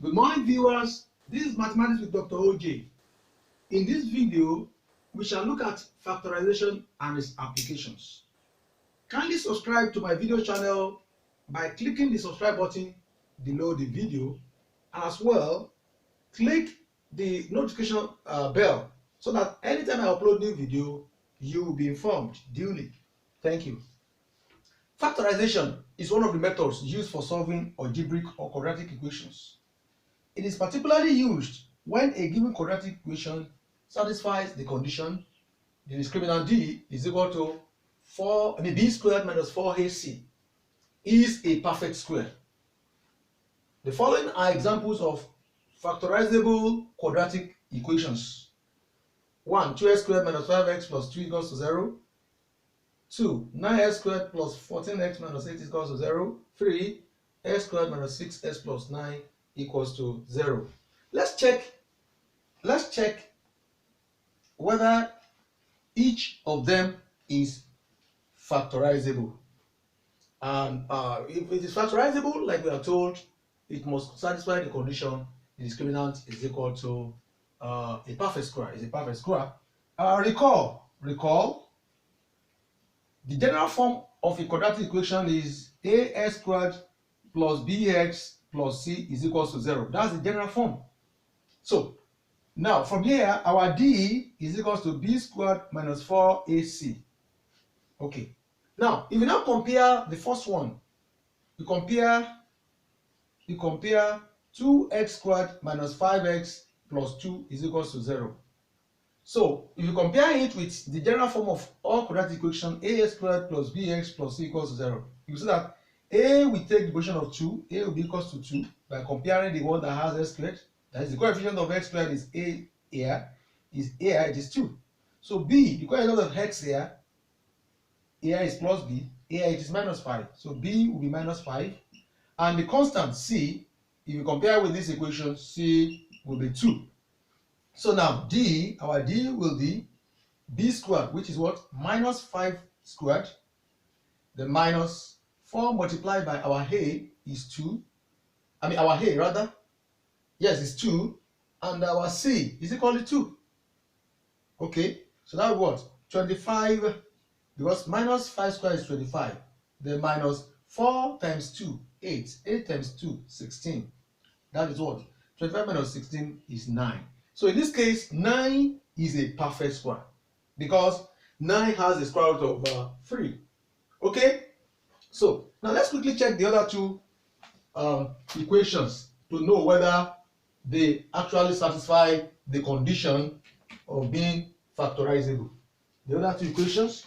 Good morning, viewers. This is Mathematics with Dr. O.J. In this video, we shall look at factorization and its applications. Kindly subscribe to my video channel by clicking the subscribe button below the video, and as well, click the notification bell so that anytime I upload new video, you will be informed duly. Thank you. Factorization is one of the methods used for solving algebraic or quadratic equations. It is particularly used when a given quadratic equation satisfies the condition the discriminant d is equal to b squared minus 4ac is a perfect square. The following are examples of factorizable quadratic equations. 1. 2x squared minus 5x plus 2 equals to 0. 2. 9x squared plus 14x minus 8 equals to 0. 3. x squared minus 6x plus 9 equals to 0. Let's check whether each of them is factorizable. And if it is factorizable, like we are told, it must satisfy the condition the discriminant is equal to a perfect square. Is a perfect square. Recall the general form of a quadratic equation is ax squared plus bx plus c is equals to 0. That's the general form. So now from here, our d is equals to b squared minus 4ac. Okay. Now if you now compare the first one, you compare 2x squared minus 5x plus 2 is equals to 0. So if you compare it with the general form of all quadratic equation, ax squared plus bx plus c equals to 0, you see that a will take the position of 2, a will be equals to 2 by comparing the one that has x squared. That is, the coefficient of x squared is a here, it is 2. So b, the coefficient of x here is plus b, here it is minus 5. So b will be minus 5. And the constant c, if you compare with this equation, c will be 2. So now our d will be b squared, which is what? Minus 5 squared. The minus 4 multiplied by our a is 2. Our a rather. Yes, it's 2. And our c is equal to 2. Okay, so that's what? 25, because minus 5 squared is 25. Then minus 4 times 2, 8. 8 times 2, 16. That is what? 25 minus 16 is 9. So in this case, 9 is a perfect square because 9 has a square root of 3. Okay? So now let's quickly check the other two equations to know whether they actually satisfy the condition of being factorizable. The other two equations.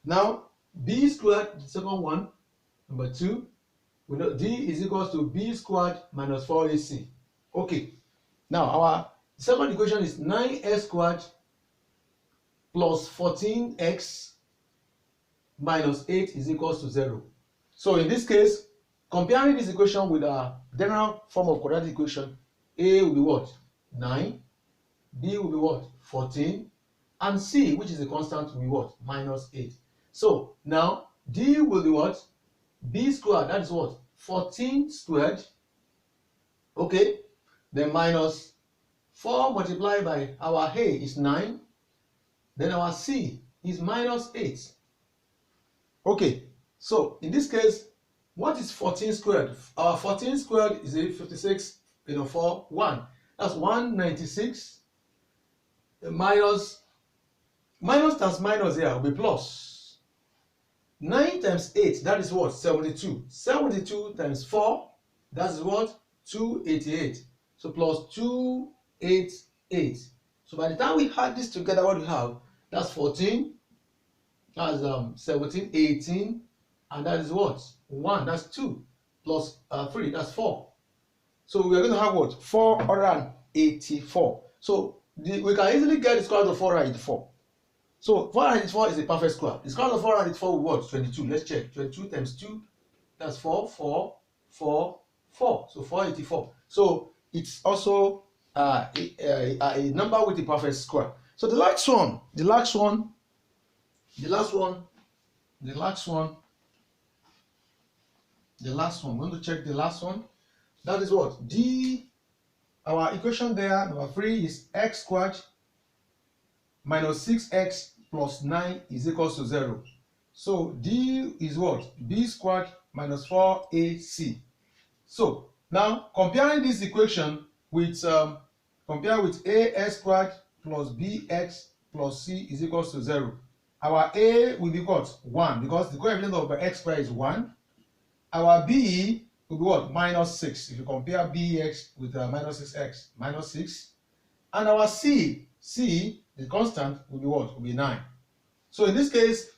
Now, b squared, the second one, number 2, we know d is equals to b squared minus 4ac. Okay. Now, our second equation is 9x squared plus 14x minus 8 is equals to 0. So in this case, comparing this equation with our general form of quadratic equation, a will be what? 9, b will be what? 14, and c, which is a constant, will be what? Minus 8. So now d will be what? B squared, that is what? 14 squared. Okay, then minus 4 multiplied by our a is 9. Then our c is minus 8. Okay, so in this case, what is 14 squared? Our 14 squared is a 56, 4, 1. That's 196. Minus times minus here will be plus. 9 times 8, that is what? 72. 72 times 4, that is what? 288. So plus 288. So by the time we add this together, what we have? That's 14. That's 17, 18. And that is what? 1. That's 2. Plus 3. That's 4. So we are going to have what? 484. So we can easily get the square root of 484. So 484 is a perfect square. The square root of 484 will what? 22. Let's check. 22 times 2. That's 4, 4, 4, 4. So 484. So it's also a number with a perfect square. So the last one, we're going to check the last one. That is what? D our equation there, number 3, is x squared minus 6x plus 9 is equals to 0. So D is what? B squared minus 4AC. So now comparing this equation with compare with AX squared plus BX plus C is equals to 0. Our A will be what? 1, because the coefficient of x squared is 1. Our B will be what? Minus 6. If you compare BX with minus 6x, minus 6. And our C, the constant, will be what? Will be 9. So in this case,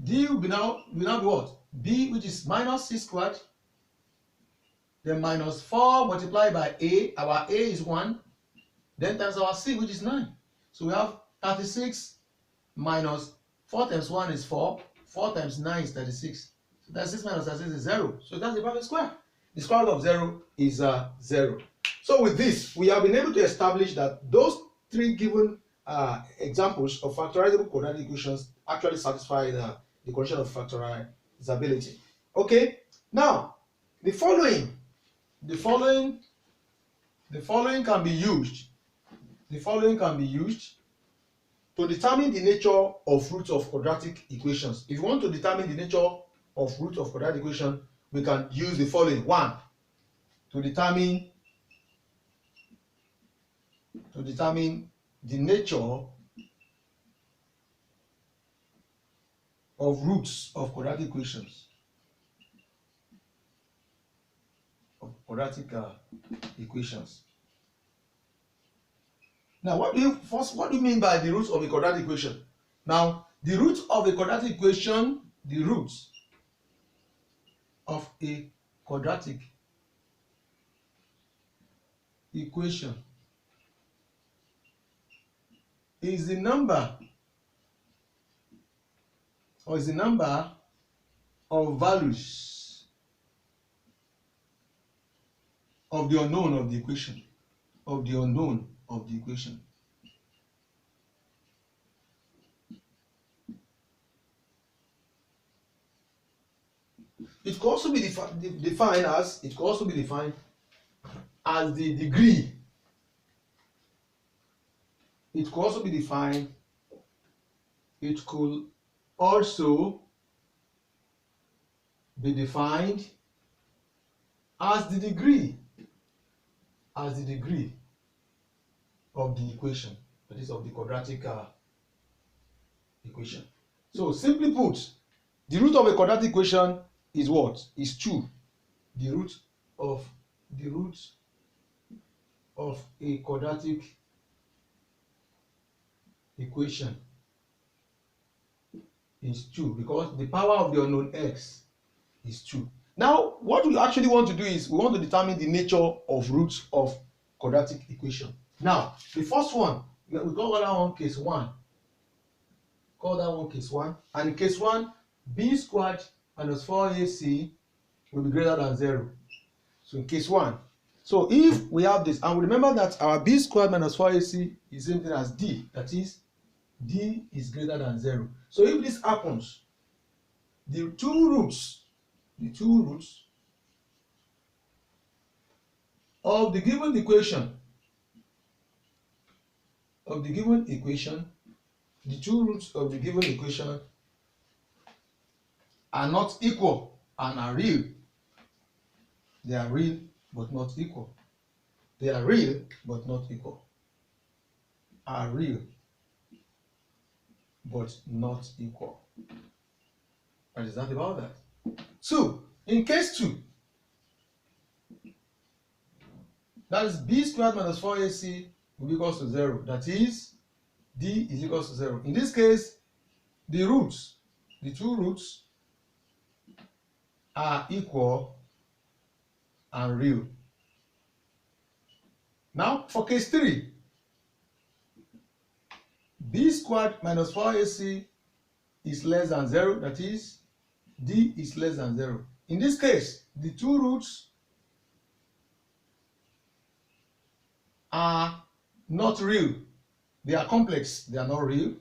D will now be what? B, which is minus 6 squared, then minus 4 multiplied by A. Our A is 1. Then times our C, which is 9. So we have 36 minus 4 times 1 is 4. 4 times 9 is 36. So 36 minus 36 is 0. So that's the perfect square. The square root of 0 is 0. So with this, we have been able to establish that those 3 given examples of factorizable quadratic equations actually satisfy the condition of factorizability. Okay. Now, the following can be used. The following can be used to determine the nature of roots of quadratic equations. If you want to determine the nature of root of quadratic equation, we can use the following. 1, to determine the nature of roots of quadratic equations. Now, what do you mean by the roots of a quadratic equation? Now, the root of a quadratic equation, is the number of values of the unknown of the equation. It could also be defined as the degree. It could also be defined as the degree of the equation, that is, of the quadratic equation. So simply put, the root of a quadratic equation is what? Is 2. The root of a quadratic equation is 2, because the power of the unknown x is 2. Now, what we actually want to do is we want to determine the nature of roots of quadratic equation. Now, the first one, we call that one case 1. And in case 1, b squared minus 4ac will be greater than 0. So in case 1, so if we have this, and we remember that our b squared minus 4ac is the same thing as d, that is, d is greater than 0. So if this happens, the two roots of the given equation, are not equal and are real. They are real but not equal. Are real but not equal. What is that about that? 2. In case 2, that is b squared minus 4ac will be equals to 0. That is, d is equals to 0. In this case, the two roots are equal and real. Now, for case 3, b squared minus 4ac is less than 0. That is, d is less than 0. In this case, the two roots are not real. They are complex. They are not real.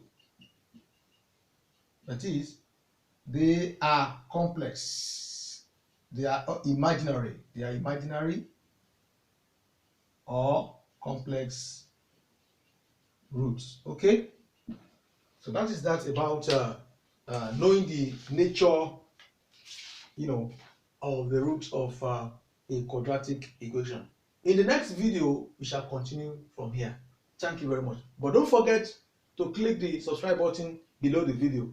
That is, they are complex. They are imaginary. Or complex roots. Okay, so that is that about knowing the nature, of the roots of a quadratic equation. In the next video, we shall continue from here. Thank you very much. But don't forget to click the subscribe button below the video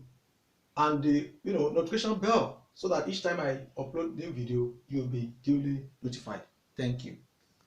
and the notification bell so that each time I upload new video, you'll be duly notified. Thank you.